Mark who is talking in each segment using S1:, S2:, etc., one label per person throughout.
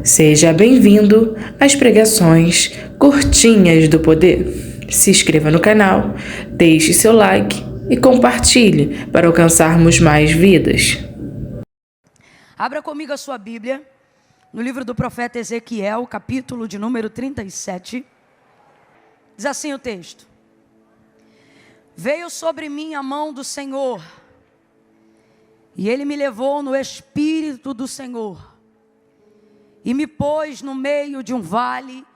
S1: Seja bem-vindo às pregações curtinhas do poder. Se inscreva no canal, deixe seu like e compartilhe para alcançarmos mais vidas.
S2: Abra comigo a sua Bíblia, no livro do profeta Ezequiel, capítulo de número 37. Diz assim o texto: Veio sobre mim a mão do Senhor, e Ele me levou no Espírito do Senhor, e me pôs no meio de um vale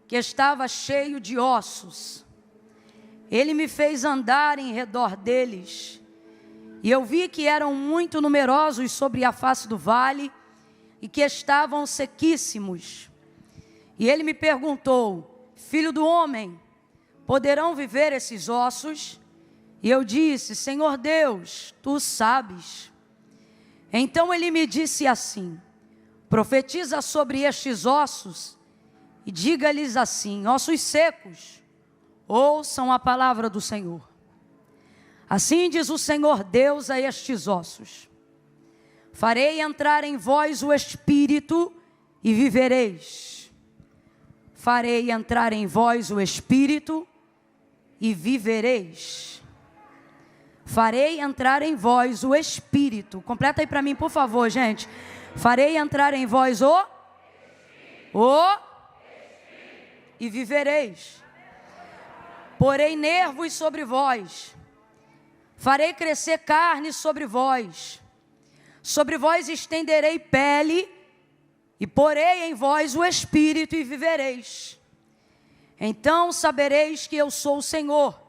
S2: que estava cheio de ossos. Ele me fez andar em redor deles, e eu vi que eram muito numerosos sobre a face do vale, e que estavam sequíssimos. E ele me perguntou: Filho do homem, poderão viver esses ossos? E eu disse: Senhor Deus, tu sabes. Então ele me disse assim: profetiza sobre estes ossos e diga-lhes assim: ossos secos, ouçam a palavra do Senhor. Assim diz o Senhor Deus a estes ossos: farei entrar em vós o Espírito e vivereis. Farei entrar em vós o Espírito e vivereis. Farei entrar em vós o Espírito. Completa aí para mim, por favor, gente. Farei entrar em vós o e vivereis. Porei nervos sobre vós. Farei crescer carne sobre vós. Sobre vós estenderei pele e porei em vós o Espírito e vivereis. Então sabereis que eu sou o Senhor.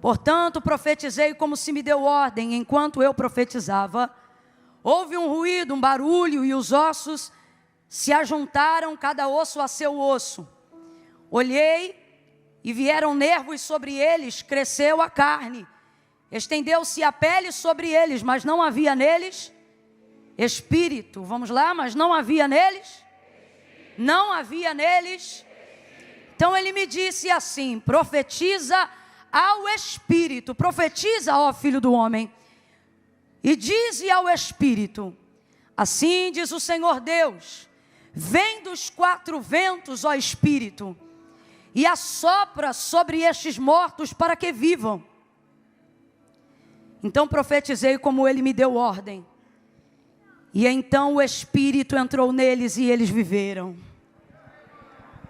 S2: Portanto, profetizei como se me deu ordem. Enquanto eu profetizava, houve um ruído, um barulho, e os ossos se ajuntaram, cada osso a seu osso. Olhei e vieram nervos sobre eles, cresceu a carne. Estendeu-se a pele sobre eles, mas não havia neles espírito. Vamos lá, mas não havia neles? Não havia neles. Então ele me disse assim: profetiza ao Espírito, profetiza, ó filho do homem, e dize ao Espírito: assim diz o Senhor Deus, vem dos quatro ventos, ó Espírito, e assopra sobre estes mortos para que vivam. Então profetizei como ele me deu ordem, e então o Espírito entrou neles e eles viveram.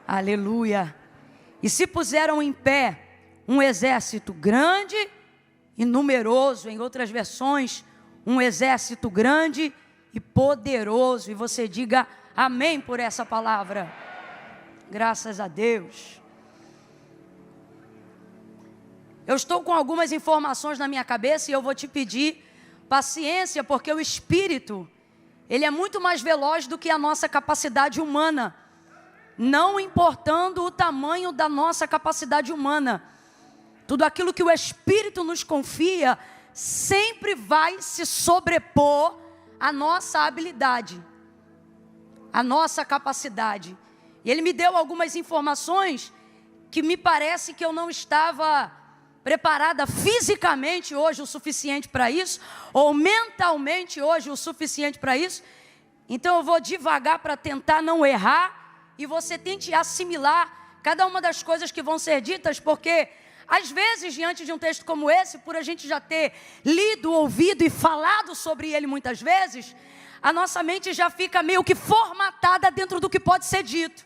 S2: Aleluia. E se puseram em pé um exército grande e numeroso, em outras versões, um exército grande e poderoso. E você diga amém por essa palavra. Graças a Deus. Eu estou com algumas informações na minha cabeça e eu vou te pedir paciência, porque o Espírito, ele é muito mais veloz do que a nossa capacidade humana, não importando o tamanho da nossa capacidade humana. Tudo aquilo que o Espírito nos confia sempre vai se sobrepor à nossa habilidade, à nossa capacidade. E ele me deu algumas informações que me parece que eu não estava preparada fisicamente hoje o suficiente para isso, ou mentalmente hoje o suficiente para isso. Então eu vou devagar para tentar não errar, e você tente assimilar cada uma das coisas que vão ser ditas, porque às vezes, diante de um texto como esse, por a gente já ter lido, ouvido e falado sobre ele muitas vezes, a nossa mente já fica meio que formatada dentro do que pode ser dito.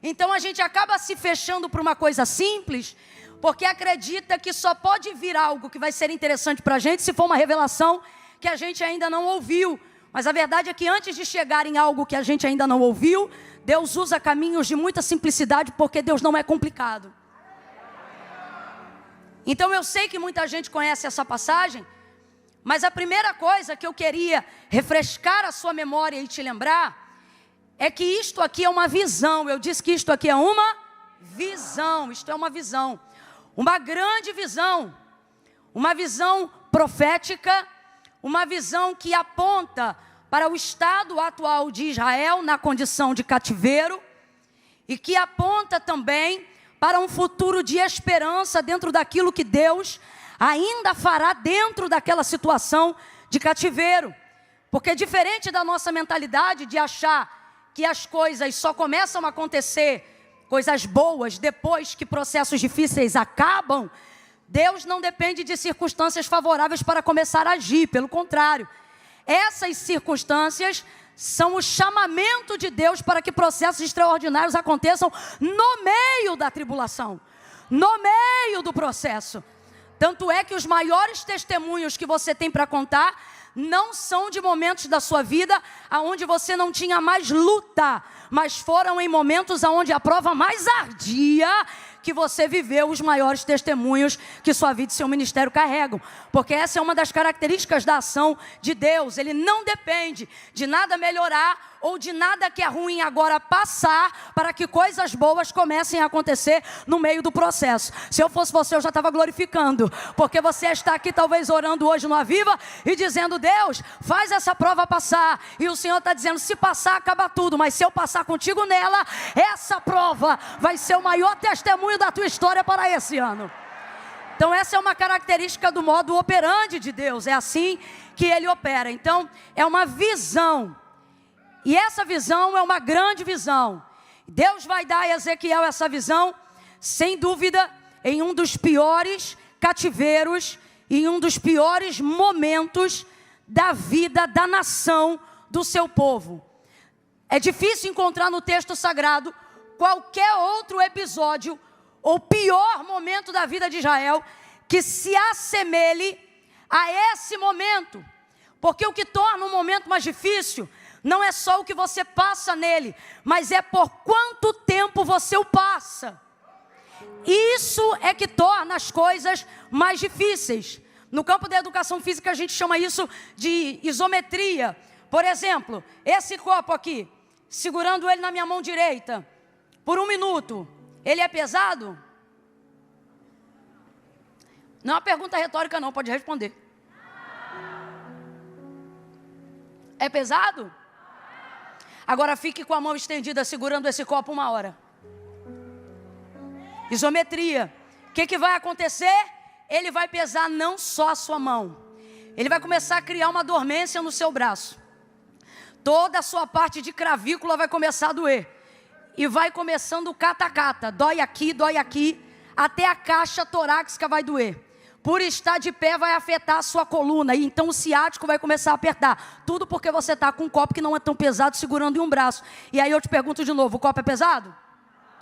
S2: Então a gente acaba se fechando para uma coisa simples, porque acredita que só pode vir algo que vai ser interessante para a gente se for uma revelação que a gente ainda não ouviu. Mas a verdade é que antes de chegar em algo que a gente ainda não ouviu, Deus usa caminhos de muita simplicidade, porque Deus não é complicado. Então eu sei que muita gente conhece essa passagem, mas a primeira coisa que eu queria refrescar a sua memória e te lembrar é que isto aqui é uma visão. Eu disse que isto aqui é uma visão. Isto é uma visão, uma grande visão, uma visão profética, uma visão que aponta para o estado atual de Israel na condição de cativeiro, e que aponta também para um futuro de esperança dentro daquilo que Deus ainda fará dentro daquela situação de cativeiro. Porque diferente da nossa mentalidade de achar que as coisas só começam a acontecer, coisas boas, depois que processos difíceis acabam, Deus não depende de circunstâncias favoráveis para começar a agir, pelo contrário. Essas circunstâncias são o chamamento de Deus para que processos extraordinários aconteçam no meio da tribulação, no meio do processo. Tanto é que os maiores testemunhos que você tem para contar não são de momentos da sua vida onde você não tinha mais luta, mas foram em momentos onde a prova mais ardia que você viveu os maiores testemunhos que sua vida e seu ministério carregam. Porque essa é uma das características da ação de Deus. Ele não depende de nada melhorar ou de nada que é ruim agora passar para que coisas boas comecem a acontecer no meio do processo. Se eu fosse você, eu já estava glorificando, porque você está aqui talvez orando hoje no Aviva e dizendo: Deus, faz essa prova passar, e o Senhor está dizendo: se passar, acaba tudo, mas se eu passar contigo nela, essa prova vai ser o maior testemunho da tua história para esse ano. Então essa é uma característica do modo operandi de Deus, é assim que Ele opera. Então é uma visão, e essa visão é uma grande visão. Deus vai dar a Ezequiel essa visão, sem dúvida, em um dos piores cativeiros, em um dos piores momentos da vida da nação, do seu povo. É difícil encontrar no texto sagrado qualquer outro episódio ou pior momento da vida de Israel que se assemelhe a esse momento. Porque o que torna um momento mais difícil não é só o que você passa nele, mas é por quanto tempo você o passa. Isso é que torna as coisas mais difíceis. No campo da educação física a gente chama isso de isometria. Por exemplo, esse copo aqui, segurando ele na minha mão direita por 1 minuto, ele é pesado? Não é uma pergunta retórica não, pode responder. É pesado? Agora fique com a mão estendida segurando esse copo 1 hora. Isometria. O que vai acontecer? Ele vai pesar não só a sua mão, ele vai começar a criar uma dormência no seu braço. Toda a sua parte de cravícula vai começar a doer. E vai começando o cata-cata. Dói aqui, até a caixa torácica vai doer. Por estar de pé vai afetar a sua coluna. E então o ciático vai começar a apertar. Tudo porque você está com um copo que não é tão pesado segurando em um braço. E aí eu te pergunto de novo, o copo é pesado?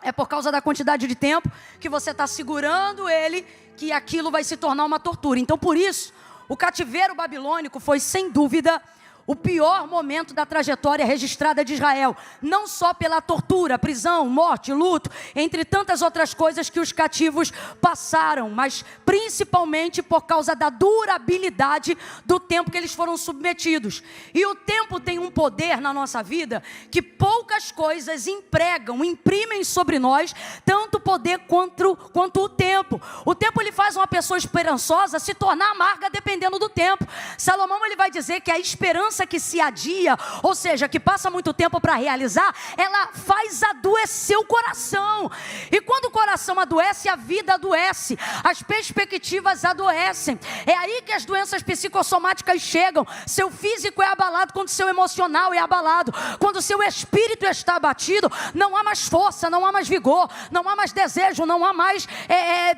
S2: É por causa da quantidade de tempo que você está segurando ele, que aquilo vai se tornar uma tortura. Então por isso, o cativeiro babilônico foi sem dúvida o pior momento da trajetória registrada de Israel, não só pela tortura, prisão, morte, luto, entre tantas outras coisas que os cativos passaram, mas principalmente por causa da durabilidade do tempo que eles foram submetidos. E o tempo tem um poder na nossa vida que poucas coisas imprimem sobre nós tanto poder quanto o tempo. O tempo ele faz uma pessoa esperançosa se tornar amarga dependendo do tempo. Salomão ele vai dizer que a esperança que se adia, ou seja, que passa muito tempo para realizar, ela faz adoecer o coração. E quando o coração adoece, a vida adoece, as perspectivas adoecem. É aí que as doenças psicossomáticas chegam. Seu físico é abalado quando seu emocional é abalado. Quando seu espírito está abatido, não há mais força, não há mais vigor, não há mais desejo, não há mais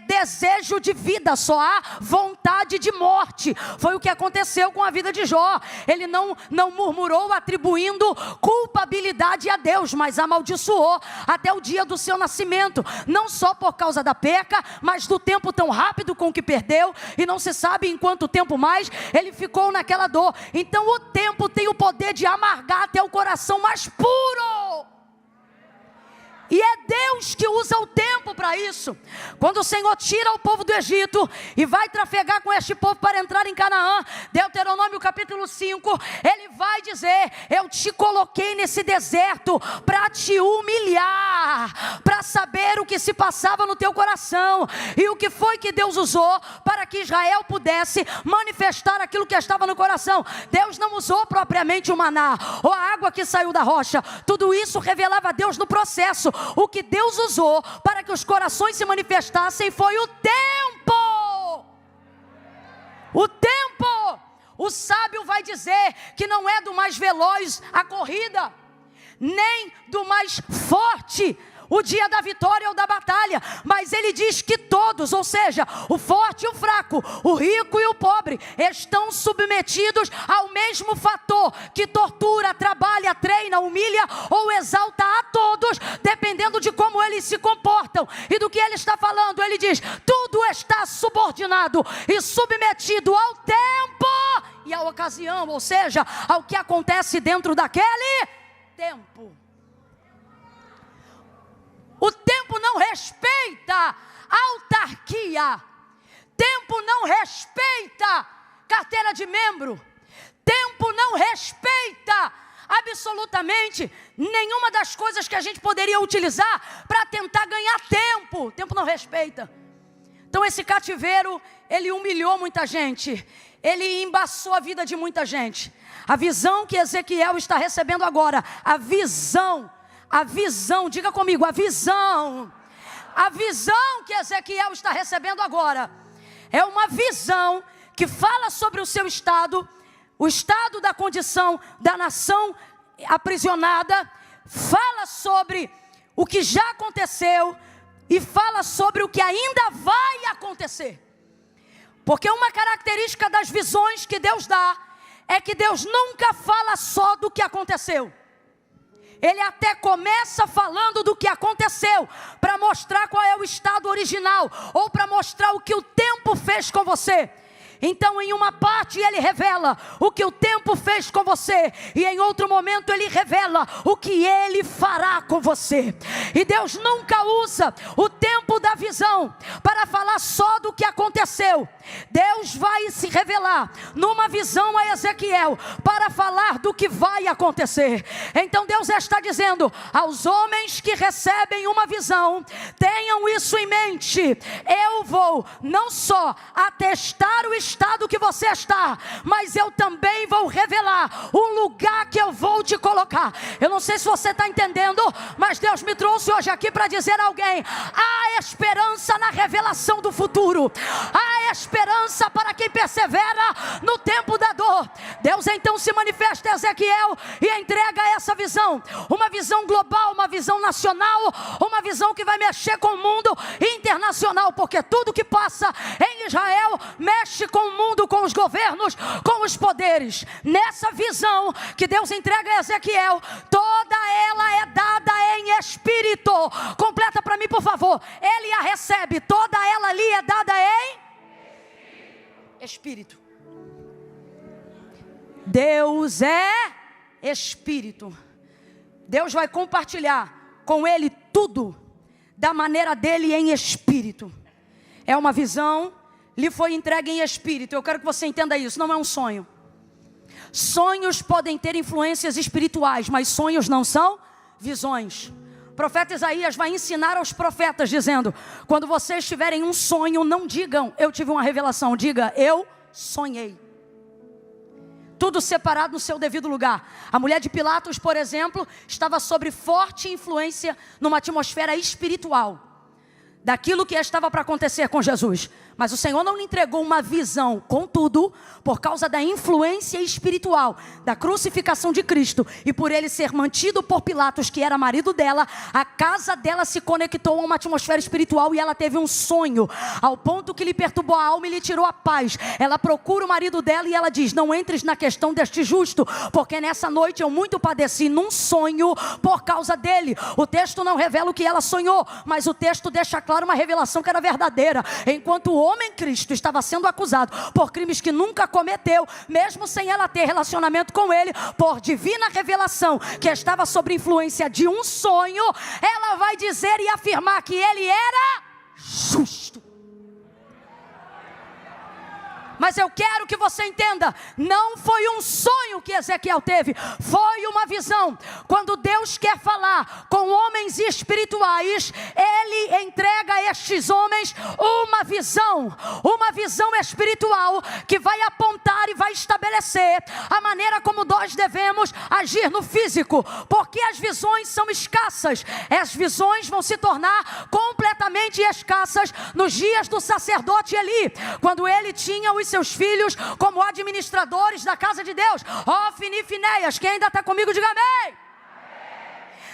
S2: desejo de vida, só há vontade de morte. Foi o que aconteceu com a vida de Jó. Ele não murmurou atribuindo culpabilidade a Deus, mas amaldiçoou até o dia do seu nascimento, não só por causa da perca, mas do tempo tão rápido com que perdeu, e não se sabe em quanto tempo mais ele ficou naquela dor. Então o tempo tem o poder de amargar até o coração mais puro. E é Deus que usa o tempo para isso. Quando o Senhor tira o povo do Egito e vai trafegar com este povo para entrar em Canaã, Deuteronômio capítulo 5, Ele vai dizer: eu te coloquei nesse deserto para te humilhar, para saber o que se passava no teu coração. E o que foi que Deus usou para que Israel pudesse manifestar aquilo que estava no coração? Deus não usou propriamente o maná ou a água que saiu da rocha. Tudo isso revelava a Deus no processo. O que Deus usou para que os corações se manifestassem foi o tempo. O tempo. O sábio vai dizer que não é do mais veloz a corrida, nem do mais forte, o dia da vitória ou da batalha, mas ele diz que todos, ou seja, o forte e o fraco, o rico e o pobre, estão submetidos ao mesmo fator que tortura, trabalha, treina, humilha ou exalta a todos, dependendo de como eles se comportam e do que ele está falando. Ele diz: tudo está subordinado e submetido ao tempo e à ocasião, ou seja, ao que acontece dentro daquele tempo. O tempo não respeita autarquia. Tempo não respeita carteira de membro. Tempo não respeita absolutamente nenhuma das coisas que a gente poderia utilizar para tentar ganhar tempo. Tempo não respeita. Então esse cativeiro, ele humilhou muita gente. Ele embaçou a vida de muita gente. A visão que Ezequiel está recebendo agora, a visão, diga comigo, a visão que Ezequiel está recebendo agora, é uma visão que fala sobre o seu estado, o estado da condição da nação aprisionada, fala sobre o que já aconteceu e fala sobre o que ainda vai acontecer. Porque uma característica das visões que Deus dá, é que Deus nunca fala só do que aconteceu. Ele até começa falando do que aconteceu, para mostrar qual é o estado original, ou para mostrar o que o tempo fez com você. Então em uma parte ele revela o que o tempo fez com você, e em outro momento ele revela o que ele fará com você. E Deus nunca usa o tempo da visão para falar só do que aconteceu. Deus vai se revelar numa visão a Ezequiel para falar do que vai acontecer. Então Deus está dizendo aos homens que recebem uma visão: tenham isso em mente, eu vou não só atestar o estado que você está, mas eu também vou revelar o lugar que eu vou te colocar. Eu não sei se você está entendendo, mas Deus me trouxe hoje aqui para dizer a alguém: há esperança na revelação do futuro, há esperança para quem persevera no tempo da dor. Deus então se manifesta a Ezequiel e entrega essa visão, uma visão global, uma visão nacional, uma visão que vai mexer com o mundo internacional, porque tudo que passa em Israel mexe com o mundo, com os governos, com os poderes. Nessa visão que Deus entrega a Ezequiel, toda ela é dada em espírito. Completa para mim, por favor. Ele a recebe, toda ela ali é dada em espírito. Deus é espírito. Deus vai compartilhar com ele tudo da maneira dele em espírito. É uma visão, lhe foi entregue em espírito. Eu quero que você entenda isso, não é um sonho. Sonhos podem ter influências espirituais, mas sonhos não são visões. O profeta Isaías vai ensinar aos profetas dizendo: quando vocês tiverem um sonho, não digam eu tive uma revelação, diga eu sonhei. Tudo separado no seu devido lugar. A mulher de Pilatos, por exemplo, estava sob forte influência numa atmosfera espiritual daquilo que estava para acontecer com Jesus. Mas o Senhor não lhe entregou uma visão. Contudo, por causa da influência espiritual da crucificação de Cristo, e por ele ser mantido por Pilatos, que era marido dela, a casa dela se conectou a uma atmosfera espiritual, e ela teve um sonho, ao ponto que lhe perturbou a alma e lhe tirou a paz. Ela procura o marido dela e ela diz: não entres na questão deste justo, porque nessa noite eu muito padeci num sonho por causa dele. O texto não revela o que ela sonhou, mas o texto deixa claro uma revelação que era verdadeira. Enquanto o homem Cristo estava sendo acusado por crimes que nunca cometeu, mesmo sem ela ter relacionamento com ele, por divina revelação que estava sob influência de um sonho, ela vai dizer e afirmar que ele era justo. Mas eu quero que você entenda, não foi um sonho que Ezequiel teve, foi uma visão. Quando Deus quer falar com homens espirituais, Ele entrega a estes homens uma visão espiritual, que vai apontar e vai estabelecer a maneira como nós devemos agir no físico, porque as visões são escassas. As visões vão se tornar completamente escassas nos dias do sacerdote Eli, quando ele tinha os seus filhos como administradores da casa de Deus, Ofni e Finéias. Quem ainda está comigo, diga amém.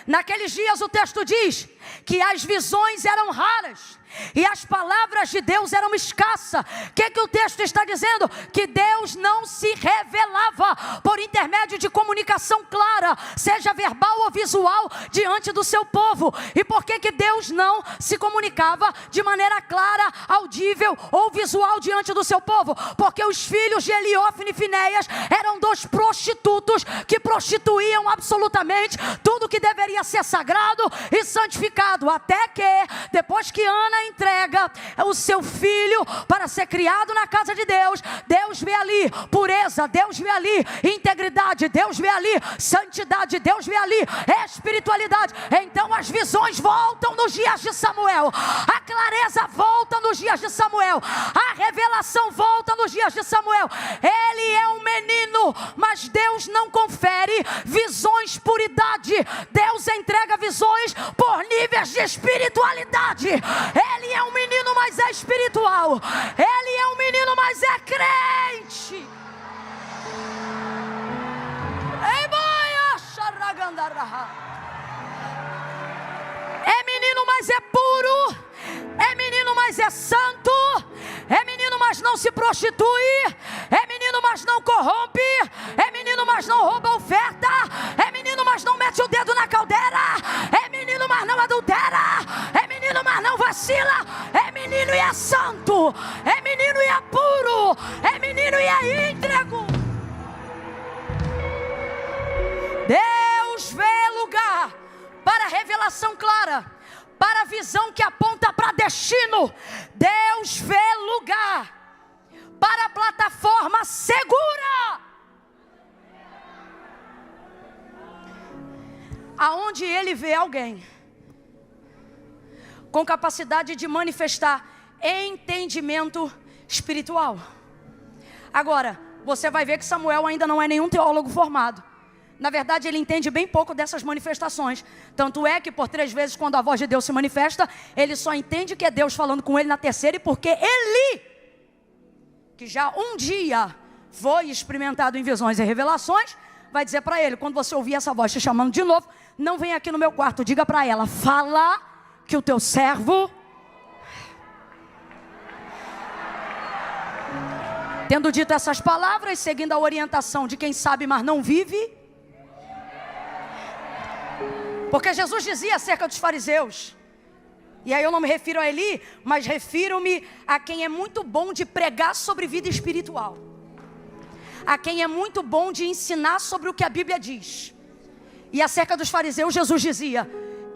S2: Naqueles dias o texto diz que as visões eram raras e as palavras de Deus eram escassas. O que o texto está dizendo? Que Deus não se revelava por intermédio de comunicação clara, seja verbal ou visual, diante do seu povo. E por que Deus não se comunicava de maneira clara, audível ou visual diante do seu povo? Porque os filhos de Eli, Hofni e Finéias eram 2 prostitutos que prostituíam absolutamente tudo que deveria ser sagrado e santificado. Até que, depois que Ana entrega o seu filho para ser criado na casa de Deus, Deus vê ali pureza, Deus vê ali integridade, Deus vê ali santidade, Deus vê ali espiritualidade. Então as visões voltam nos dias de Samuel, a clareza volta nos dias de Samuel, a revelação volta nos dias de Samuel. Ele é um menino, mas Deus não confere visões por idade. Deus entrega visões por níveis de espiritualidade. Ele é um menino, mas é espiritual. Ele é um menino, mas é crente. É menino, mas é puro. É menino, mas é santo. É menino, mas não se prostitui. É menino, mas não corrompe. É menino, mas não rouba oferta. É menino, mas não mete o dedo na caldeira. É menino, mas não adultera. É menino, mas não vacila. É menino e é santo. É menino e é puro. É menino e é íntegro. Deus vê lugar para revelação clara, para visão que aponta para destino. Deus vê lugar para plataforma segura, aonde Ele vê alguém com capacidade de manifestar entendimento espiritual. Agora, você vai ver que Samuel ainda não é nenhum teólogo formado. Na verdade, ele entende bem pouco dessas manifestações. Tanto é que por 3 vezes, quando a voz de Deus se manifesta, ele só entende que é Deus falando com ele na terceira. E porque Eli, que já um dia foi experimentado em visões e revelações, vai dizer para ele, quando você ouvir essa voz te chamando de novo, não vem aqui no meu quarto, diga para ela, fala que o teu servo... Tendo dito essas palavras, seguindo a orientação de quem sabe, mas não vive... Porque Jesus dizia acerca dos fariseus, e aí eu não me refiro a Eli, mas refiro-me a quem é muito bom de pregar sobre vida espiritual, a quem é muito bom de ensinar sobre o que a Bíblia diz. E acerca dos fariseus, Jesus dizia,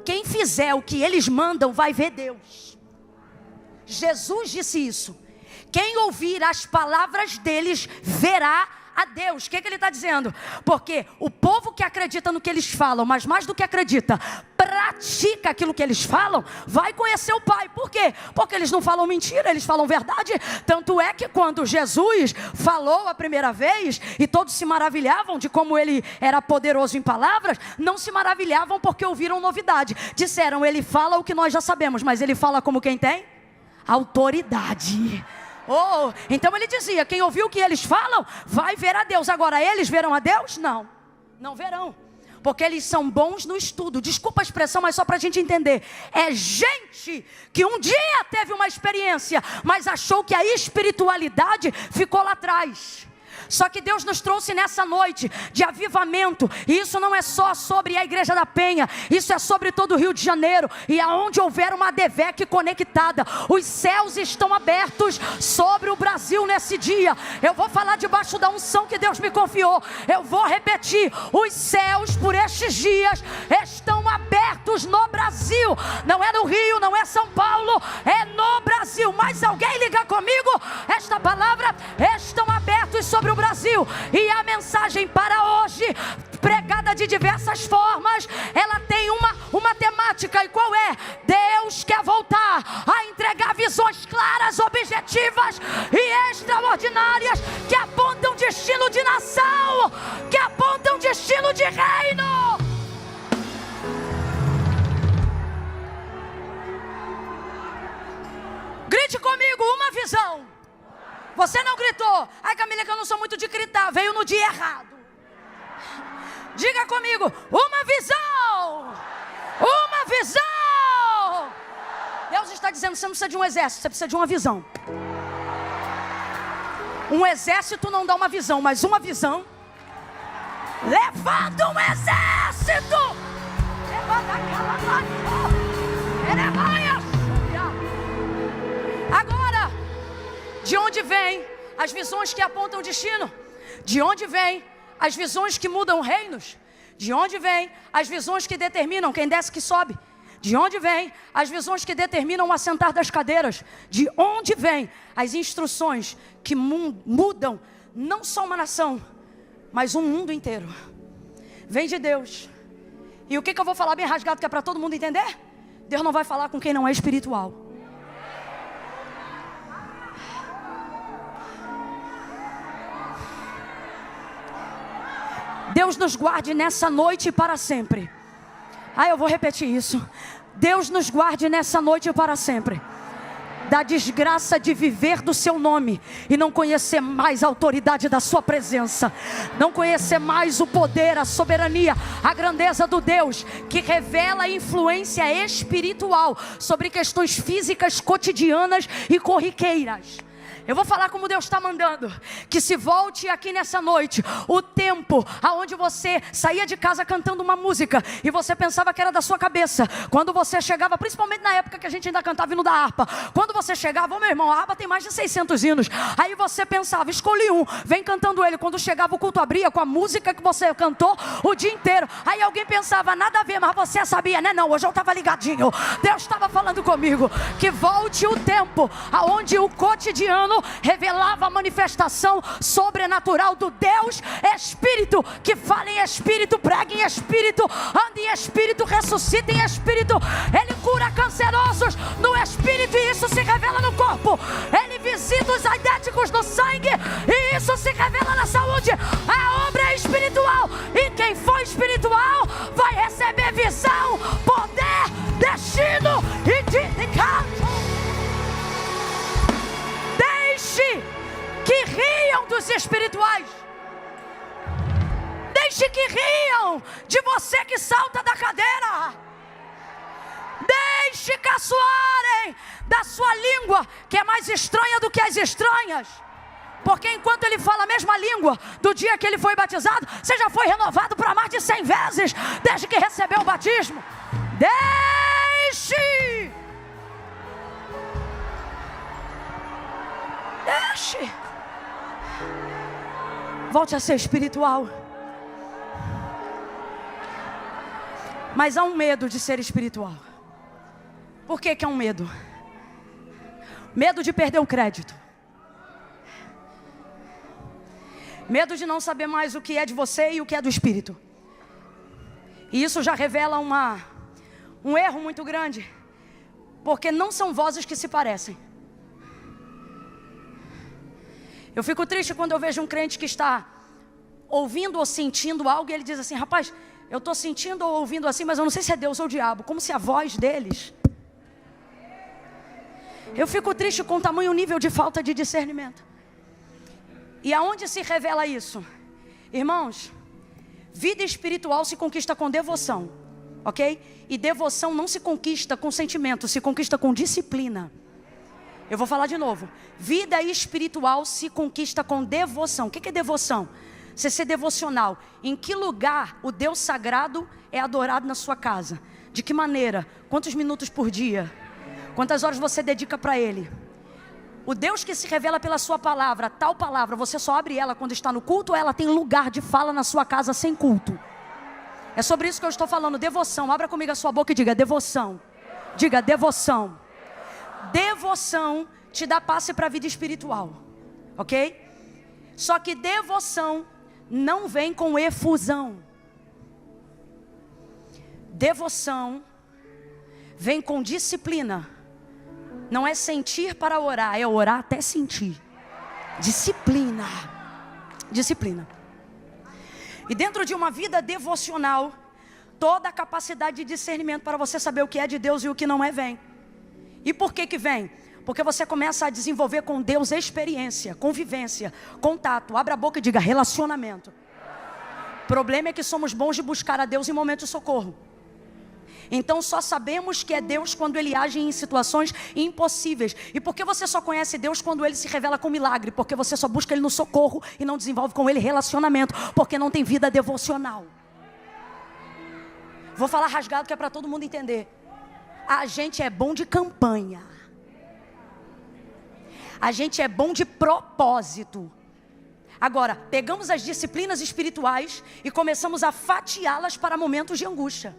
S2: quem fizer o que eles mandam vai ver Deus. Jesus disse isso. Quem ouvir as palavras deles verá a Deus. O que ele está dizendo? Porque o povo que acredita no que eles falam, mas mais do que acredita, pratica aquilo que eles falam, vai conhecer o Pai. Por quê? Porque eles não falam mentira, eles falam verdade. Tanto é que quando Jesus falou a primeira vez, e todos se maravilhavam de como ele era poderoso em palavras, não se maravilhavam porque ouviram novidade. Disseram, ele fala o que nós já sabemos, mas ele fala como quem tem autoridade. Oh, então ele dizia, quem ouviu o que eles falam, vai ver a Deus. Agora, eles verão a Deus? Não, não verão. Porque eles são bons no estudo. Desculpa a expressão, mas só para a gente entender. É gente que um dia teve uma experiência, mas achou que a espiritualidade ficou lá atrás. Só que Deus nos trouxe nessa noite de avivamento. E isso não é só sobre a Igreja da Penha. Isso é sobre todo o Rio de Janeiro. E aonde houver uma ADVEC conectada, os céus estão abertos sobre o Brasil nesse dia. Eu vou falar debaixo da unção que Deus me confiou. Eu vou repetir. Os céus por estes dias estão abertos no Brasil. Não é no Rio, não é São Paulo. É no Brasil. Mas alguém liga comigo? Esta palavra estão abertos sobre o Brasil. E a mensagem para hoje, pregada de diversas formas, ela tem uma temática. E qual é? Deus quer voltar a entregar visões claras, objetivas e extraordinárias, que apontam destino de nação, que apontam destino de reino. Grite comigo, uma visão. Você não gritou. Ai, Camila, que eu não sou muito de gritar. Veio no dia errado. Diga comigo, uma visão. dizendo, você não precisa de um exército, você precisa de uma visão. Um exército não dá uma visão, mas uma visão levanta um exército. Agora, de onde vêm as visões que apontam o destino? De onde vêm as visões que mudam reinos? De onde vêm as visões que determinam quem desce que sobe? De onde vêm as visões que determinam o assentar das cadeiras? De onde vêm as instruções que mudam não só uma nação, mas um mundo inteiro? Vem de Deus. E o que eu vou falar bem rasgado que é para todo mundo entender? Deus não vai falar com quem não é espiritual. Deus nos guarde nessa noite e para sempre. Eu vou repetir isso. Deus nos guarde nessa noite e para sempre da desgraça de viver do seu nome e não conhecer mais a autoridade da sua presença, não conhecer mais o poder, a soberania, a grandeza do Deus que revela a influência espiritual sobre questões físicas, cotidianas e corriqueiras. Eu vou falar como Deus está mandando. Que se volte aqui nessa noite o tempo aonde você saía de casa cantando uma música e você pensava que era da sua cabeça. Quando você chegava, principalmente na época que a gente ainda cantava hino da harpa. Quando você chegava, meu irmão, a harpa tem mais de 600 hinos. Aí você pensava, escolhi um, vem cantando ele. Quando chegava o culto abria com a música que você cantou o dia inteiro. Aí alguém pensava, nada a ver, mas você sabia, né? Não, hoje eu estava ligadinho. Deus estava falando comigo. Que volte o tempo aonde o cotidiano revelava a manifestação sobrenatural do Deus Espírito, que fala em Espírito, prega em Espírito, anda em Espírito, ressuscita em Espírito. Ele cura cancerosos no Espírito e isso se revela no corpo. Ele visita os aidéticos no sangue e isso se revela na saúde. A obra é espiritual e quem for espiritual vai receber visão, poder, destino e dedicação. Deixe que riam dos espirituais. Deixe que riam de você que salta da cadeira. Deixe caçoarem da sua língua, que é mais estranha do que as estranhas. Porque enquanto ele fala a mesma língua do dia que ele foi batizado, você já foi renovado para mais de 100 vezes desde que recebeu o batismo. Deixe. Volte a ser espiritual. Mas há um medo de ser espiritual. Por que é um medo? Medo de perder o crédito. Medo de não saber mais o que é de você e o que é do Espírito. E isso já revela um erro muito grande. Porque não são vozes que se parecem. Eu fico triste quando eu vejo um crente que está ouvindo ou sentindo algo e ele diz assim, rapaz, eu estou sentindo ou ouvindo assim, mas eu não sei se é Deus ou o diabo. Como se a voz deles... Eu fico triste com o tamanho nível de falta de discernimento. E aonde se revela isso? Irmãos, vida espiritual se conquista com devoção, ok? E devoção não se conquista com sentimento, se conquista com disciplina. Eu vou falar de novo. Vida espiritual se conquista com devoção. O que é devoção? Você ser devocional. Em que lugar o Deus sagrado é adorado na sua casa? De que maneira? Quantos minutos por dia? Quantas horas você dedica para Ele? O Deus que se revela pela sua palavra, tal palavra, você só abre ela quando está no culto ou ela tem lugar de fala na sua casa sem culto? É sobre isso que eu estou falando, devoção. Abra comigo a sua boca e diga devoção. Diga devoção. Devoção te dá passe para a vida espiritual, ok? Só que devoção não vem com efusão. Devoção vem com disciplina. Não é sentir para orar, é orar até sentir. Disciplina. Disciplina. E dentro de uma vida devocional, toda a capacidade de discernimento para você saber o que é de Deus e o que não é vem. E por que vem? Porque você começa a desenvolver com Deus experiência, convivência, contato. Abra a boca e diga relacionamento. O problema é que somos bons de buscar a Deus em momento de socorro. Então só sabemos que é Deus quando Ele age em situações impossíveis. E por que você só conhece Deus quando Ele se revela com milagre? Porque você só busca Ele no socorro e não desenvolve com Ele relacionamento, porque não tem vida devocional. Vou falar rasgado que é para todo mundo entender. A gente é bom de campanha. A gente é bom de propósito. Agora, pegamos as disciplinas espirituais e começamos a fatiá-las para momentos de angústia.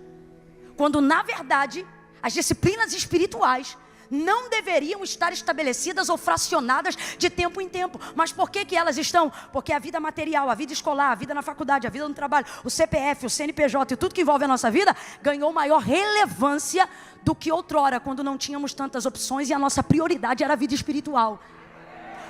S2: Quando, na verdade, as disciplinas espirituais não deveriam estar estabelecidas ou fracionadas de tempo em tempo. Mas por que elas estão? Porque a vida material, a vida escolar, a vida na faculdade, a vida no trabalho, o CPF, o CNPJ e tudo que envolve a nossa vida ganhou maior relevância do que outrora, quando não tínhamos tantas opções e a nossa prioridade era a vida espiritual.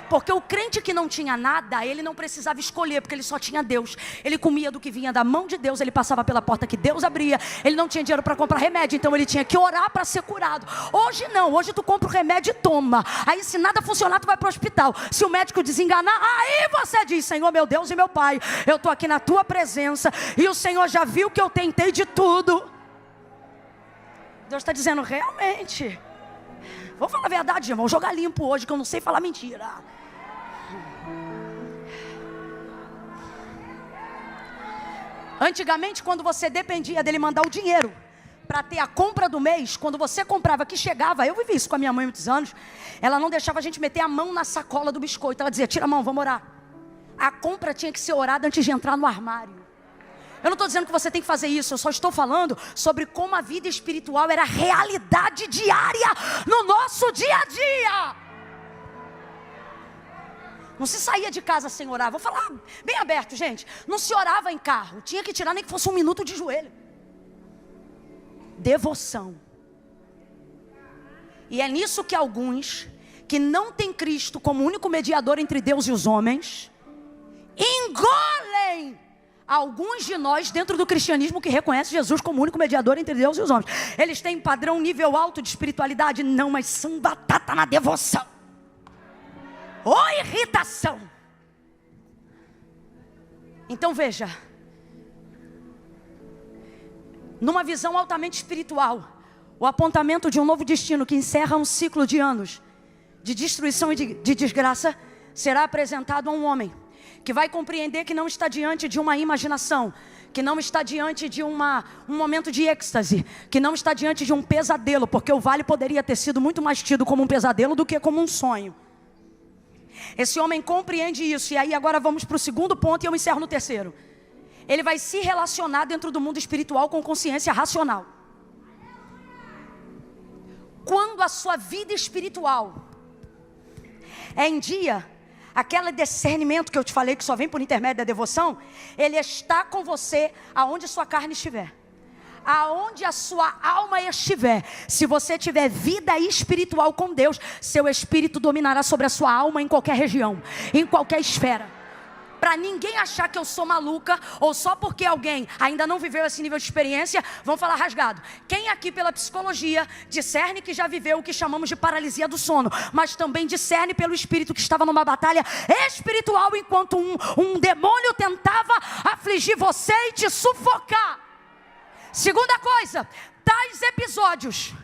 S2: Porque o crente que não tinha nada, ele não precisava escolher, porque ele só tinha Deus. Ele comia do que vinha da mão de Deus, ele passava pela porta que Deus abria. Ele não tinha dinheiro para comprar remédio, então ele tinha que orar para ser curado. Hoje não, hoje tu compra o remédio e toma. Aí se nada funcionar, tu vai para o hospital. Se o médico desenganar, aí você diz: Senhor, meu Deus e meu Pai, eu estou aqui na tua presença e o Senhor já viu que eu tentei de tudo. Deus está dizendo: realmente, vou falar a verdade, irmão, vou jogar limpo hoje, que eu não sei falar mentira. Antigamente, quando você dependia dele mandar o dinheiro para ter a compra do mês, quando você comprava que chegava, eu vivi isso com a minha mãe há muitos anos, ela não deixava a gente meter a mão na sacola do biscoito, ela dizia: tira a mão, vamos orar. A compra tinha que ser orada antes de entrar no armário. Eu não estou dizendo que você tem que fazer isso, eu só estou falando sobre como a vida espiritual era realidade diária no nosso dia a dia. Não se saía de casa sem orar. Vou falar bem aberto, gente. Não se orava em carro. Tinha que tirar nem que fosse 1 minuto de joelho. Devoção. E é nisso que alguns que não têm Cristo como único mediador entre Deus e os homens engolem alguns de nós dentro do cristianismo que reconhece Jesus como único mediador entre Deus e os homens. Eles têm padrão nível alto de espiritualidade? Não, mas são batata na devoção. Ou irritação. Então veja, numa visão altamente espiritual, o apontamento de um novo destino que encerra um ciclo de anos de destruição e de desgraça será apresentado a um homem que vai compreender que não está diante de uma imaginação, que não está diante de um momento de êxtase, que não está diante de um pesadelo, porque o vale poderia ter sido muito mais tido como um pesadelo do que como um sonho. Esse homem compreende isso. E aí agora vamos para o segundo ponto e eu encerro no terceiro. Ele vai se relacionar dentro do mundo espiritual com consciência racional. Quando a sua vida espiritual é em dia, aquele discernimento que eu te falei que só vem por intermédio da devoção, ele está com você aonde sua carne estiver, aonde a sua alma estiver. Se você tiver vida espiritual com Deus, seu espírito dominará sobre a sua alma em qualquer região, em qualquer esfera. Para ninguém achar que eu sou maluca, ou só porque alguém ainda não viveu esse nível de experiência, vamos falar rasgado. Quem aqui pela psicologia discerne que já viveu o que chamamos de paralisia do sono, mas também discerne pelo espírito que estava numa batalha espiritual, enquanto um demônio tentava afligir você e te sufocar. Segunda coisa, tais episódios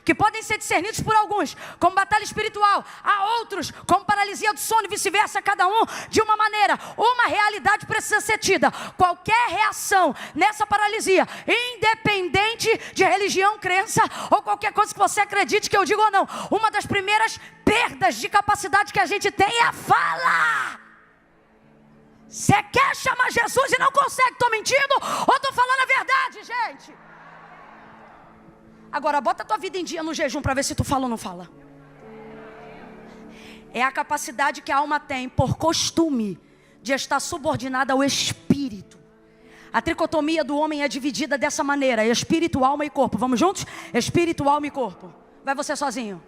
S2: que podem ser discernidos por alguns como batalha espiritual, a outros como paralisia do sono e vice-versa, cada um de uma maneira. Uma realidade precisa ser tida: qualquer reação nessa paralisia, independente de religião, crença ou qualquer coisa que você acredite que eu digo ou não, uma das primeiras perdas de capacidade que a gente tem é a fala. Você quer chamar Jesus e não consegue? Estou mentindo ou estou falando a verdade, gente? Agora, bota a tua vida em dia no jejum para ver se tu fala ou não fala. É a capacidade que a alma tem, por costume, de estar subordinada ao espírito. A tricotomia do homem é dividida dessa maneira: espírito, alma e corpo. Vamos juntos? Espírito, alma e corpo. Vai você sozinho.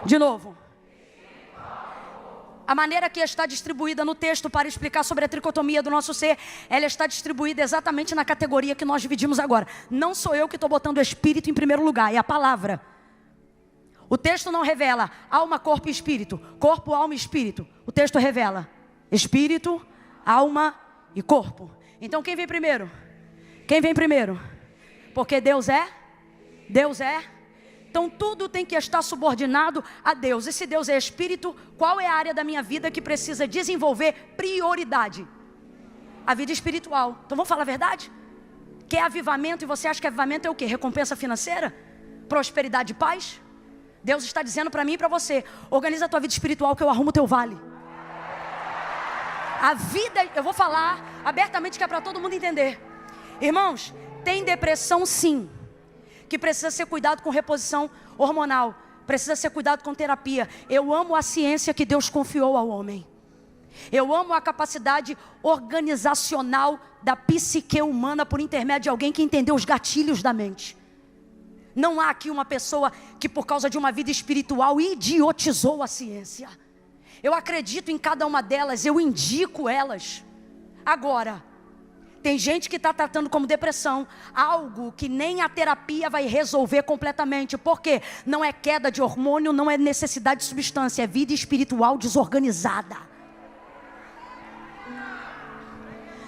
S2: De novo. A maneira que está distribuída no texto para explicar sobre a tricotomia do nosso ser, ela está distribuída exatamente na categoria que nós dividimos agora. Não sou eu que estou botando o espírito em primeiro lugar, é a palavra. O texto não revela alma, corpo e espírito, corpo, alma e espírito. O texto revela espírito, alma e corpo. Então quem vem primeiro? Quem vem primeiro? Porque Deus é. Então tudo tem que estar subordinado a Deus. E se Deus é Espírito, qual é a área da minha vida que precisa desenvolver prioridade? A vida espiritual. Então vamos falar a verdade? Quer avivamento e você acha que avivamento é o quê? Recompensa financeira? Prosperidade e paz? Deus está dizendo para mim e para você: organiza a tua vida espiritual que eu arrumo o teu vale. A vida, eu vou falar abertamente que é para todo mundo entender. Irmãos, tem depressão sim, que precisa ser cuidado com reposição hormonal, precisa ser cuidado com terapia. Eu amo a ciência que Deus confiou ao homem. Eu amo a capacidade organizacional da psique humana por intermédio de alguém que entendeu os gatilhos da mente. Não há aqui uma pessoa que por causa de uma vida espiritual idiotizou a ciência. Eu acredito em cada uma delas, eu indico elas. Agora, tem gente que está tratando como depressão algo que nem a terapia vai resolver completamente. Por quê? Não é queda de hormônio, não é necessidade de substância, é vida espiritual desorganizada.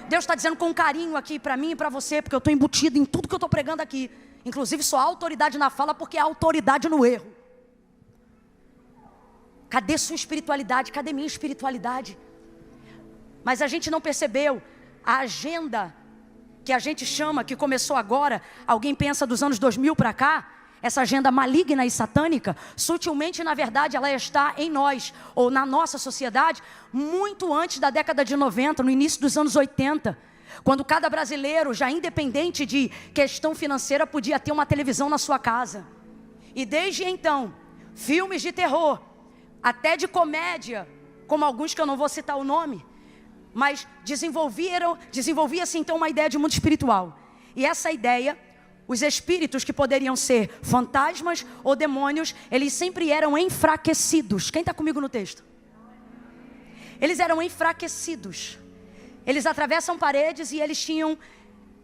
S2: Deus está dizendo com carinho aqui para mim e para você, porque eu estou embutido em tudo que eu estou pregando aqui. Inclusive só há autoridade na fala, porque há autoridade no erro. Cadê sua espiritualidade? Cadê minha espiritualidade? Mas a gente não percebeu a agenda que a gente chama, que começou agora. Alguém pensa dos anos 2000 para cá, essa agenda maligna e satânica, sutilmente na verdade ela está em nós, ou na nossa sociedade, muito antes da década de 90, no início dos anos 80. Quando cada brasileiro, já independente de questão financeira, podia ter uma televisão na sua casa. E desde então, filmes de terror, até de comédia, como alguns que eu não vou citar o nome, mas desenvolvia-se então uma ideia de mundo espiritual. E essa ideia, os espíritos que poderiam ser fantasmas ou demônios, eles sempre eram enfraquecidos. Quem está comigo no texto? Eles eram enfraquecidos. Eles atravessam paredes e eles tinham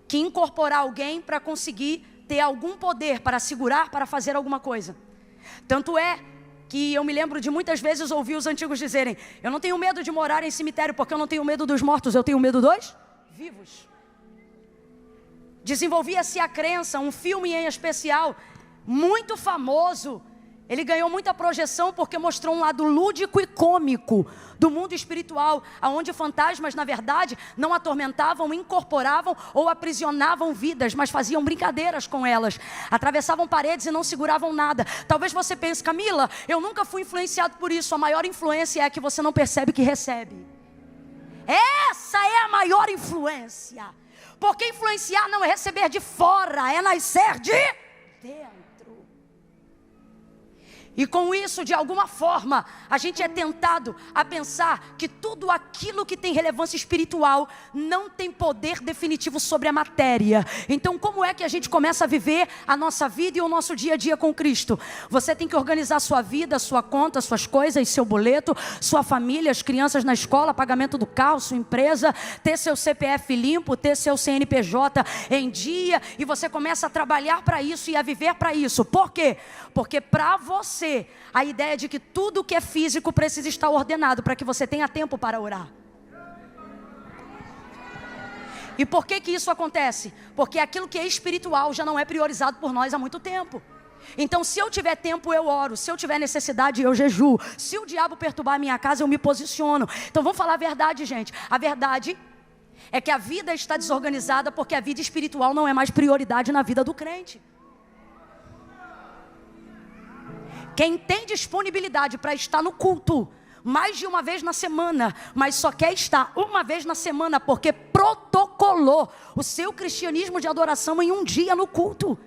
S2: que incorporar alguém para conseguir ter algum poder, para segurar, para fazer alguma coisa. Tanto é que eu me lembro de muitas vezes ouvir os antigos dizerem: eu não tenho medo de morar em cemitério porque eu não tenho medo dos mortos, eu tenho medo dos vivos. Desenvolvia-se a crença, um filme em especial, muito famoso. Ele ganhou muita projeção porque mostrou um lado lúdico e cômico do mundo espiritual, onde fantasmas, na verdade, não atormentavam, incorporavam ou aprisionavam vidas, mas faziam brincadeiras com elas. Atravessavam paredes e não seguravam nada. Talvez você pense: Camila, eu nunca fui influenciado por isso. A maior influência é que você não percebe que recebe. Essa é a maior influência. Porque influenciar não é receber de fora, é nascer de dentro. E com isso, de alguma forma, a gente é tentado a pensar que tudo aquilo que tem relevância espiritual não tem poder definitivo sobre a matéria. Então, como é que a gente começa a viver a nossa vida e o nosso dia a dia com Cristo? Você tem que organizar sua vida, sua conta, suas coisas, seu boleto, sua família, as crianças na escola, pagamento do carro, sua empresa, ter seu CPF limpo, ter seu CNPJ em dia, e você começa a trabalhar para isso e a viver para isso. Por quê? Porque para você, a ideia de que tudo que é físico precisa estar ordenado para que você tenha tempo para orar. E por que isso acontece? Porque aquilo que é espiritual já não é priorizado por nós há muito tempo. Então, se eu tiver tempo, eu oro. Se eu tiver necessidade, eu jejuo. Se o diabo perturbar a minha casa, eu me posiciono. Então, vamos falar a verdade, gente. A verdade é que a vida está desorganizada porque a vida espiritual não é mais prioridade na vida do crente. Quem tem disponibilidade para estar no culto mais de uma vez na semana, mas só quer estar uma vez na semana porque protocolou o seu cristianismo de adoração em um dia no culto,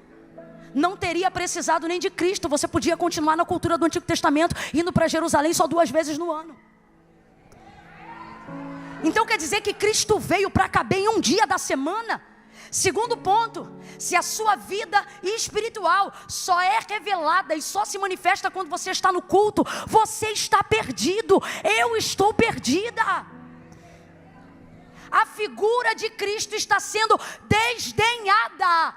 S2: não teria precisado nem de Cristo. Você podia continuar na cultura do Antigo Testamento, indo para Jerusalém só 2 vezes no ano. Então quer dizer que Cristo veio para caber em um dia da semana? Segundo ponto, se a sua vida espiritual só é revelada e só se manifesta quando você está no culto, você está perdido. Eu estou perdida. A figura de Cristo está sendo desdenhada.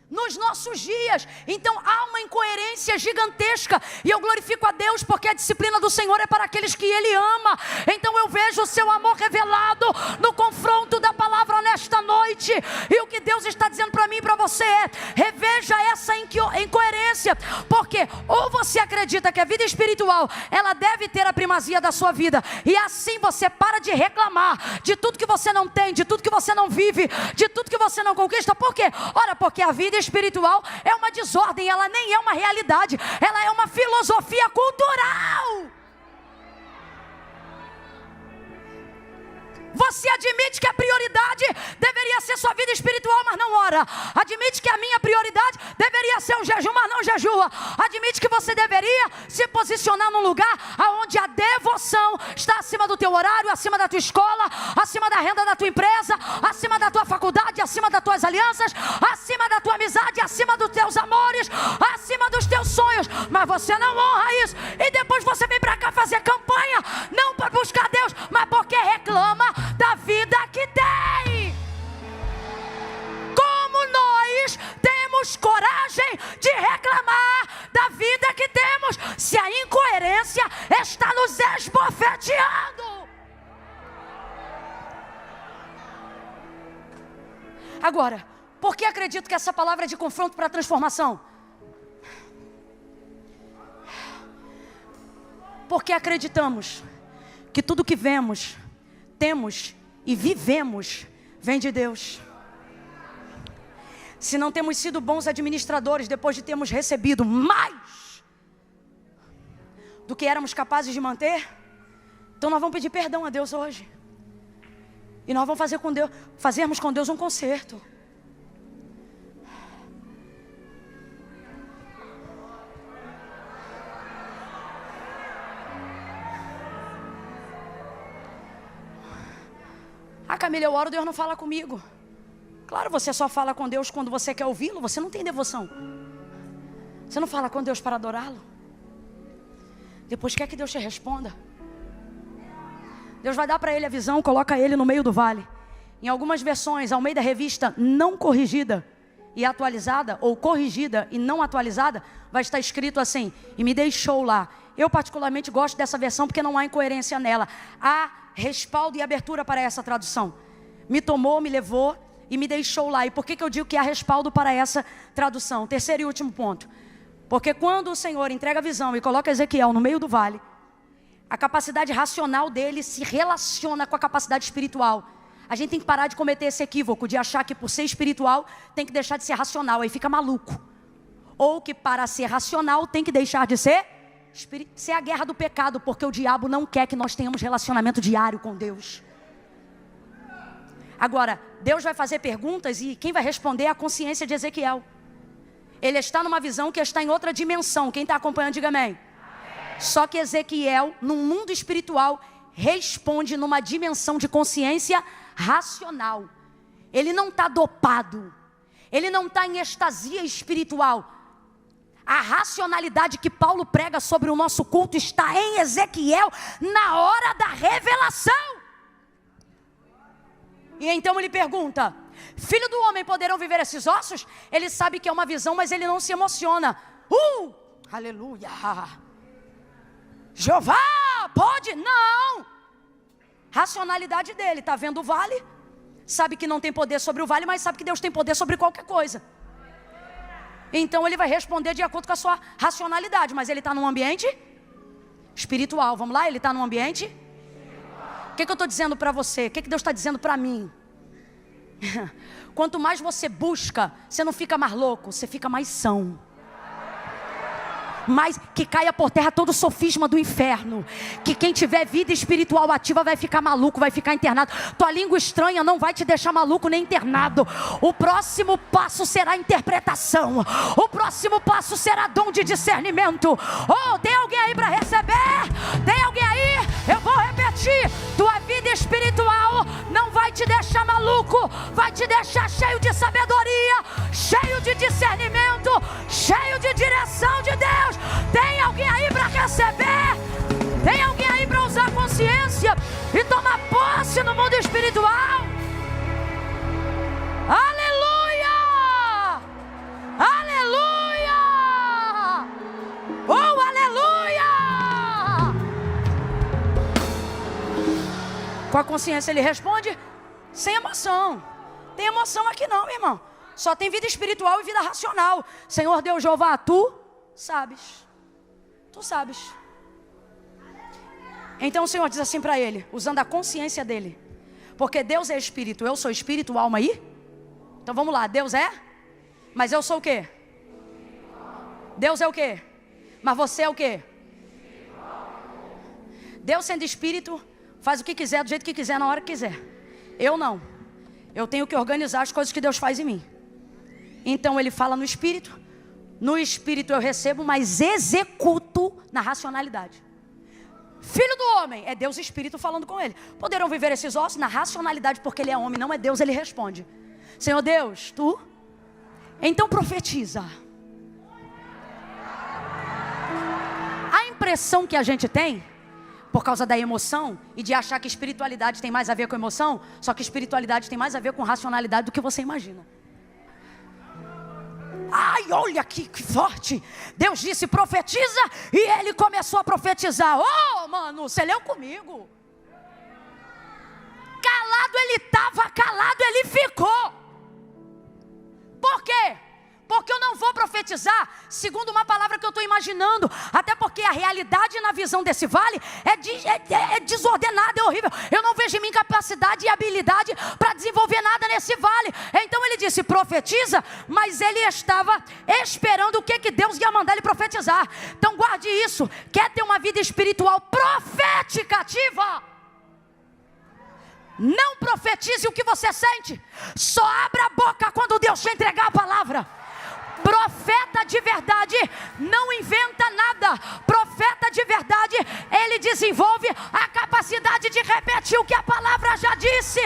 S2: nos nossos dias. Então há uma incoerência gigantesca, e eu glorifico a Deus porque a disciplina do Senhor é para aqueles que Ele ama. Então eu vejo o seu amor revelado no confronto da palavra nesta noite, e o que Deus está dizendo para mim e para você é: reveja essa incoerência, porque ou você acredita que a vida espiritual ela deve ter a primazia da sua vida, e assim você para de reclamar de tudo que você não tem, de tudo que você não vive, de tudo que você não conquista. Por quê? Ora, porque a vida espiritual é uma desordem, ela nem é uma realidade, ela é uma filosofia cultural. Você admite que a prioridade deveria ser sua vida espiritual, mas não ora. Admite que a minha prioridade deveria ser o jejum, mas não jejua. Admite que você deveria se posicionar num lugar onde a devoção está acima do teu horário, acima da tua escola, acima da renda da tua empresa, acima da tua faculdade, acima das tuas alianças, acima da tua amizade, acima dos teus amores, acima dos teus sonhos. Mas você não honra isso, e depois você vem para cá fazer campanha, não para buscar Deus, mas porque reclama da vida que tem. Como nós temos coragem de reclamar da vida que temos, se a incoerência está nos esbofeteando? Agora, por que acredito que essa palavra é de confronto para transformação? Porque acreditamos que tudo que vemos, temos e vivemos vem de Deus. Se não temos sido bons administradores depois de termos recebido mais do que éramos capazes de manter, então nós vamos pedir perdão a Deus hoje, e nós vamos fazermos com Deus um concerto. Ah, Camila, eu oro, Deus não fala comigo. Claro, você só fala com Deus quando você quer ouvi-lo. Você não tem devoção. Você não fala com Deus para adorá-lo. Depois quer que Deus te responda. Deus vai dar para ele a visão, coloca ele no meio do vale. Em algumas versões, ao meio da revista não corrigida e atualizada, ou corrigida e não atualizada, vai estar escrito assim: e me deixou lá. Eu particularmente gosto dessa versão porque não há incoerência nela. Há respaldo e abertura para essa tradução. Me tomou, me levou e me deixou lá. E por que eu digo que há respaldo para essa tradução? Terceiro e último ponto. Porque quando o Senhor entrega a visão e coloca Ezequiel no meio do vale, a capacidade racional dele se relaciona com a capacidade espiritual. A gente tem que parar de cometer esse equívoco de achar que por ser espiritual tem que deixar de ser racional, aí fica maluco. Ou que para ser racional tem que deixar de ser é a guerra do pecado, porque o diabo não quer que nós tenhamos relacionamento diário com Deus. Agora, Deus vai fazer perguntas e quem vai responder é a consciência de Ezequiel. Ele está numa visão que está em outra dimensão. Quem está acompanhando, diga amém. Amém. Só que Ezequiel, num mundo espiritual, responde numa dimensão de consciência racional. Ele não está dopado. Ele não está em estasia espiritual. A racionalidade que Paulo prega sobre o nosso culto está em Ezequiel na hora da revelação. E então ele pergunta: filho do homem, poderão viver esses ossos? Ele sabe que é uma visão, mas ele não se emociona. Aleluia. Jeová, pode? Não. Racionalidade dele, está vendo o vale, sabe que não tem poder sobre o vale, mas sabe que Deus tem poder sobre qualquer coisa. Então ele vai responder de acordo com a sua racionalidade, mas ele está num ambiente espiritual. Vamos lá, ele está num ambiente espiritual. O que eu estou dizendo para você? O que Deus está dizendo para mim? Quanto mais você busca, você não fica mais louco, você fica mais são. Mas que caia por terra todo o sofisma do inferno. Que quem tiver vida espiritual ativa vai ficar maluco, vai ficar internado. Tua língua estranha não vai te deixar maluco nem internado. O próximo passo será interpretação. O próximo passo será dom de discernimento. Oh, tem alguém aí para receber? Tem alguém aí? Eu vou repetir. Tua vida espiritual não vai te deixar maluco, vai te deixar cheio de sabedoria, cheio de discernimento, cheio de direção de Deus. Tem alguém aí para receber? Tem alguém aí para usar consciência e tomar posse no mundo espiritual? Aleluia! Com a consciência ele responde sem emoção. Tem emoção aqui não, meu irmão. Só tem vida espiritual e vida racional. Senhor Deus Jeová, tu sabes. Tu sabes. Então o Senhor diz assim para ele, usando a consciência dele. Porque Deus é espírito, eu sou espírito, alma e... Então vamos lá, Deus é? Mas eu sou o quê? Deus é o quê? Mas você é o quê? Deus sendo espírito, faz o que quiser, do jeito que quiser, na hora que quiser. Eu não. Eu tenho que organizar as coisas que Deus faz em mim. Então ele fala no espírito. No espírito eu recebo, mas executo na racionalidade. Filho do homem, é Deus espírito falando com ele. Poderão viver esses ossos na racionalidade, porque ele é homem, não é Deus, ele responde. Senhor Deus, tu? Então profetiza. A impressão que a gente tem, por causa da emoção, e de achar que espiritualidade tem mais a ver com emoção, só que espiritualidade tem mais a ver com racionalidade do que você imagina. Ai, olha aqui que forte. Deus disse profetiza e ele começou a profetizar. Oh, mano, você leu comigo. Calado ele estava, calado ele ficou. Por quê? Porque eu não vou profetizar segundo uma palavra que eu estou imaginando. Até porque a realidade na visão desse vale é desordenada, é horrível. Eu não vejo em mim capacidade e habilidade para desenvolver nada nesse vale. Então ele disse profetiza, mas ele estava esperando o que Deus ia mandar ele profetizar. Então guarde isso. Quer ter uma vida espiritual profética ativa? Não profetize o que você sente. Só abra a boca quando Deus te entregar a palavra. Profeta de verdade não inventa nada. Profeta de verdade, ele desenvolve a capacidade de repetir o que a palavra já disse.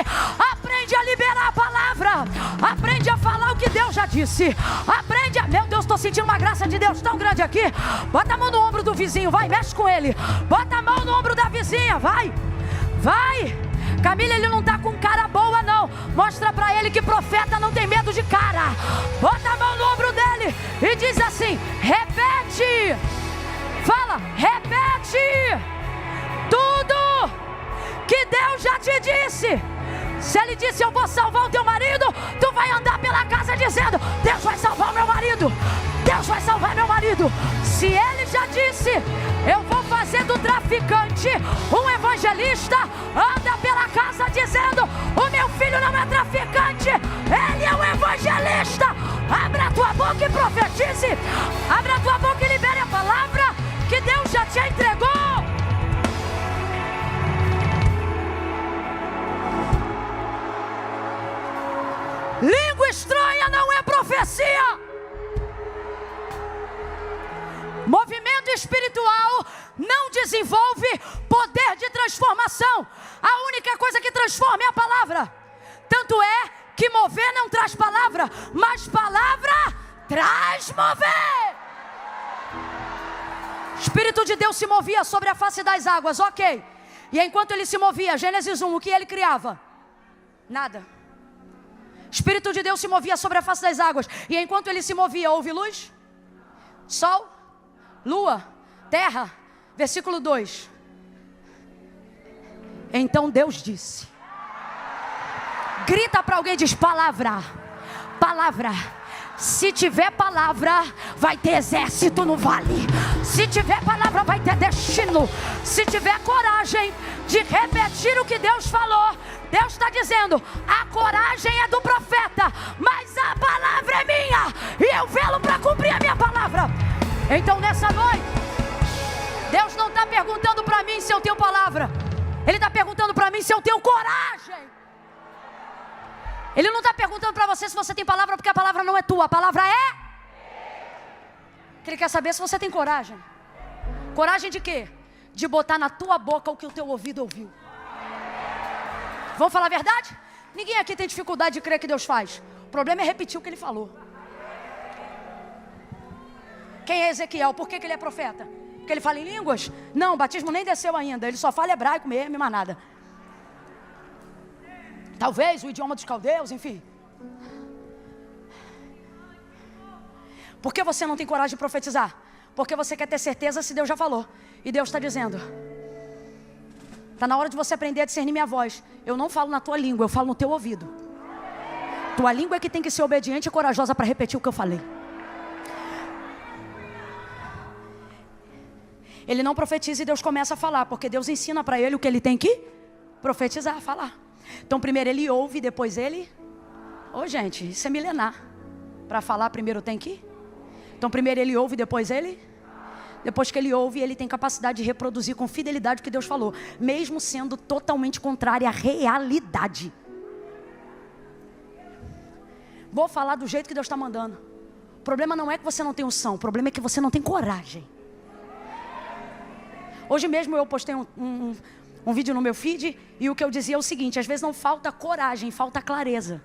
S2: Aprende a liberar a palavra. Aprende a falar o que Deus já disse. Aprende a... Meu Deus, estou sentindo uma graça de Deus tão grande aqui. Bota a mão no ombro do vizinho, vai, mexe com ele. Bota a mão no ombro da vizinha, vai. Vai. Camila, ele não está com cara boa não. Mostra para ele que profeta não tem medo de cara. Bota a mão no ombro dele e diz assim, repete. Fala, repete tudo que Deus já te disse. Se ele disse eu vou salvar o teu marido, tu vai andar pela casa dizendo, Deus vai salvar o meu marido. Deus vai salvar meu marido. Se ele já disse, eu vou fazer do traficante um evangelista, anda pela casa dizendo, o meu filho não é traficante, ele é um evangelista. Abra a tua boca e profetize. Abra a tua boca e libere a palavra que Deus já te entregou. Língua estranha não é profecia. Movimento espiritual não desenvolve poder de transformação. A única coisa que transforma é a palavra. Tanto é que mover não traz palavra, mas palavra traz mover. O Espírito de Deus se movia sobre a face das águas, ok. E enquanto ele se movia, Gênesis 1, o que ele criava? Nada. O Espírito de Deus se movia sobre a face das águas. E enquanto ele se movia, houve luz? Sol? Lua, terra, versículo 2. Então Deus disse. Grita para alguém, diz palavra. Palavra. Se tiver palavra, vai ter exército no vale. Se tiver palavra, vai ter destino. Se tiver coragem de repetir o que Deus falou, Deus está dizendo, a coragem é do profeta, mas a palavra é minha, e eu velo para cumprir a minha palavra. Então nessa noite, Deus não está perguntando para mim se eu tenho palavra. Ele está perguntando para mim se eu tenho coragem. Ele não está perguntando para você se você tem palavra, porque a palavra não é tua, a palavra é. Ele quer saber se você tem coragem. Coragem de quê? De botar na tua boca o que o teu ouvido ouviu. Vamos falar a verdade? Ninguém aqui tem dificuldade de crer que Deus faz. O problema é repetir o que ele falou. Quem é Ezequiel? Por que ele é profeta? Porque ele fala em línguas? Não, o batismo nem desceu ainda. Ele só fala hebraico mesmo e mais nada. Talvez o idioma dos caldeus, enfim. Por que você não tem coragem de profetizar? Porque você quer ter certeza se Deus já falou. E Deus está dizendo, Está na hora de você aprender a discernir minha voz. Eu não falo na tua língua, eu falo no teu ouvido. Tua língua é que tem que ser obediente e corajosa para repetir o que eu falei. Ele não profetiza e Deus começa a falar, porque Deus ensina para ele o que ele tem que profetizar, falar. Então primeiro ele ouve, depois ele... gente, isso é milenar. Para falar primeiro tem que... Então primeiro ele ouve, depois ele... Depois que ele ouve, ele tem capacidade de reproduzir com fidelidade o que Deus falou, mesmo sendo totalmente contrário à realidade. Vou falar do jeito que Deus está mandando. O problema não é que você não tem unção, o problema é que você não tem coragem. Hoje mesmo eu postei um vídeo no meu feed, e o que eu dizia é o seguinte: às vezes não falta coragem, falta clareza.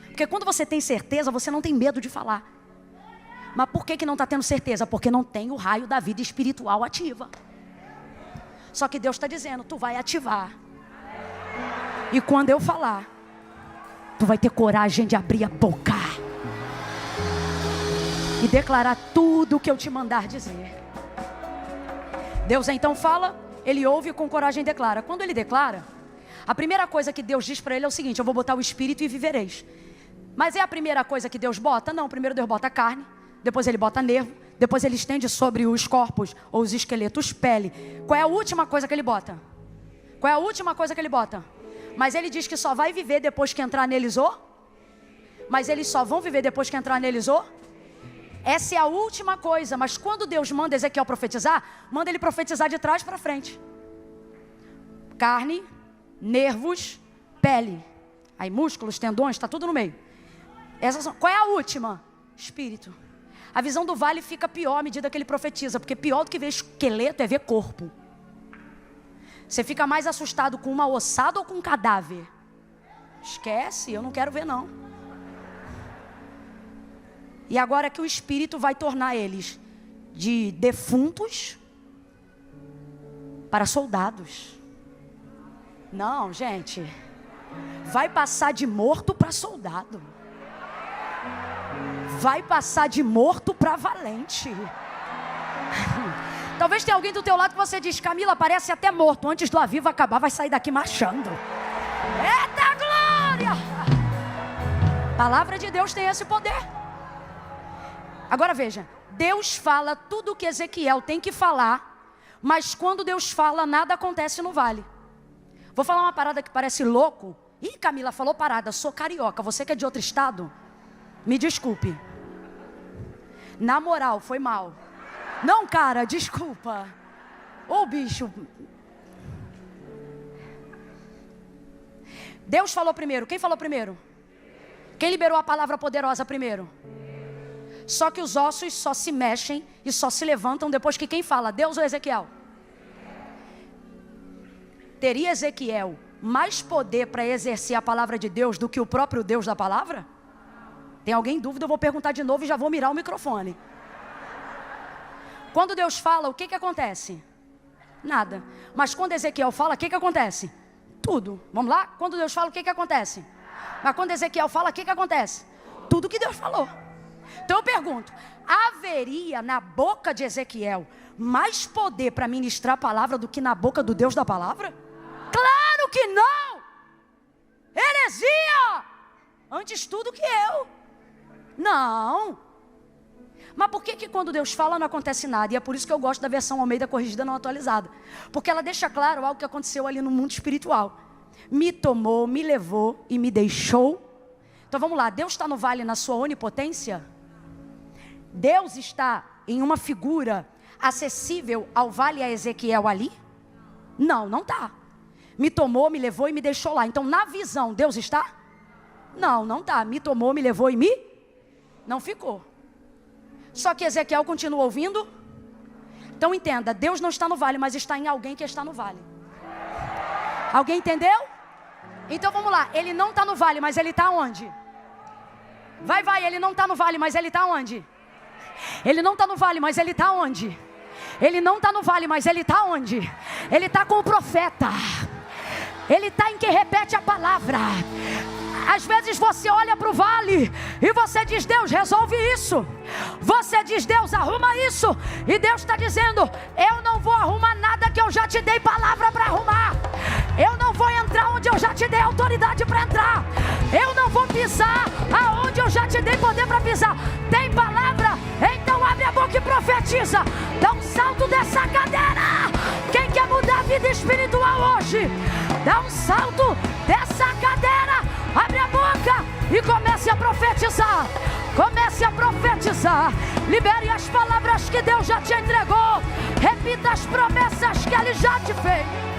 S2: Porque quando você tem certeza, você não tem medo de falar. Mas por que não está tendo certeza? Porque não tem o raio da vida espiritual ativa. Só que Deus está dizendo, tu vai ativar. E quando eu falar, tu vai ter coragem de abrir a boca e declarar tudo o que eu te mandar dizer. Deus então fala, ele ouve e com coragem declara. Quando ele declara, a primeira coisa que Deus diz para ele é o seguinte: eu vou botar o espírito e vivereis. Mas é a primeira coisa que Deus bota? Não, primeiro Deus bota carne, depois ele bota nervo, depois ele estende sobre os corpos ou os esqueletos pele. Qual é a última coisa que ele bota? Qual é a última coisa que ele bota? Mas ele diz que só vai viver depois que entrar neles Mas eles só vão viver depois que entrar neles Essa é a última coisa. Mas quando Deus manda Ezequiel profetizar, manda ele profetizar de trás para frente. Carne, nervos, pele. Aí músculos, tendões, está tudo no meio. Qual é a última? Espírito. A visão do vale fica pior à medida que ele profetiza, porque pior do que ver esqueleto é ver corpo. Você fica mais assustado com uma ossada ou com um cadáver? Esquece, eu não quero ver não. E agora que o Espírito vai tornar eles de defuntos para soldados. Não, gente. Vai passar de morto para soldado. Vai passar de morto para valente. Talvez tenha alguém do teu lado que você diz: Camila, parece até morto. Antes do avivo acabar, vai sair daqui marchando. Eita glória! A palavra de Deus tem esse poder. Agora veja, Deus fala tudo o que Ezequiel tem que falar, mas quando Deus fala, nada acontece no vale. Vou falar uma parada que parece louco. Ih, Camila falou parada, sou carioca, você que é de outro estado, me desculpe. Na moral, foi mal. Não, cara, desculpa. Ô, bicho. Deus falou primeiro. Quem falou primeiro? Quem liberou a palavra poderosa primeiro? Só que os ossos só se mexem e só se levantam depois que quem fala? Deus ou Ezequiel? Teria Ezequiel mais poder para exercer a palavra de Deus do que o próprio Deus da palavra? Tem alguém em dúvida? Eu vou perguntar de novo e já vou mirar o microfone. Quando Deus fala, o que acontece? Nada. Mas quando Ezequiel fala, o que acontece? Tudo. Vamos lá? Quando Deus fala, o que acontece? Mas quando Ezequiel fala, o que acontece? Tudo que Deus falou. Então eu pergunto, haveria na boca de Ezequiel mais poder para ministrar a palavra do que na boca do Deus da palavra? Claro que não! Heresia! Antes tudo que eu. Não. Mas por que quando Deus fala não acontece nada? E é por isso que eu gosto da versão Almeida corrigida não atualizada. Porque ela deixa claro algo que aconteceu ali no mundo espiritual. Me tomou, me levou e me deixou. Então vamos lá, Deus está no vale na sua onipotência? Deus está em uma figura acessível ao vale a Ezequiel ali? Não, não está. Me tomou, me levou e me deixou lá. Então na visão, Deus está? Não, não está. Me tomou, me levou e me... Não ficou. Só que Ezequiel continua ouvindo. Então entenda, Deus não está no vale, mas está em alguém que está no vale. Alguém entendeu? Então vamos lá, ele não está no vale, mas ele está onde? Vai, ele não está no vale, mas ele está onde? Ele não está no vale, mas ele está onde? Ele não está no vale, mas ele está onde? Ele está com o profeta. Ele está em quem repete a palavra. Às vezes você olha para o vale e você diz: Deus, resolve isso. Você diz: Deus, arruma isso. E Deus está dizendo: eu não vou arrumar nada que eu já te dei palavra para arrumar. Eu não vou entrar onde eu já te dei autoridade para entrar. Eu não vou pisar aonde eu já te dei poder para pisar. Tem palavra? Então abre a boca e profetiza. Dá um salto dessa cadeira. Quem quer mudar a vida espiritual hoje? Dá um salto dessa cadeira. Abre a boca e comece a profetizar. Comece a profetizar. Libere as palavras que Deus já te entregou. Repita as promessas que Ele já te fez.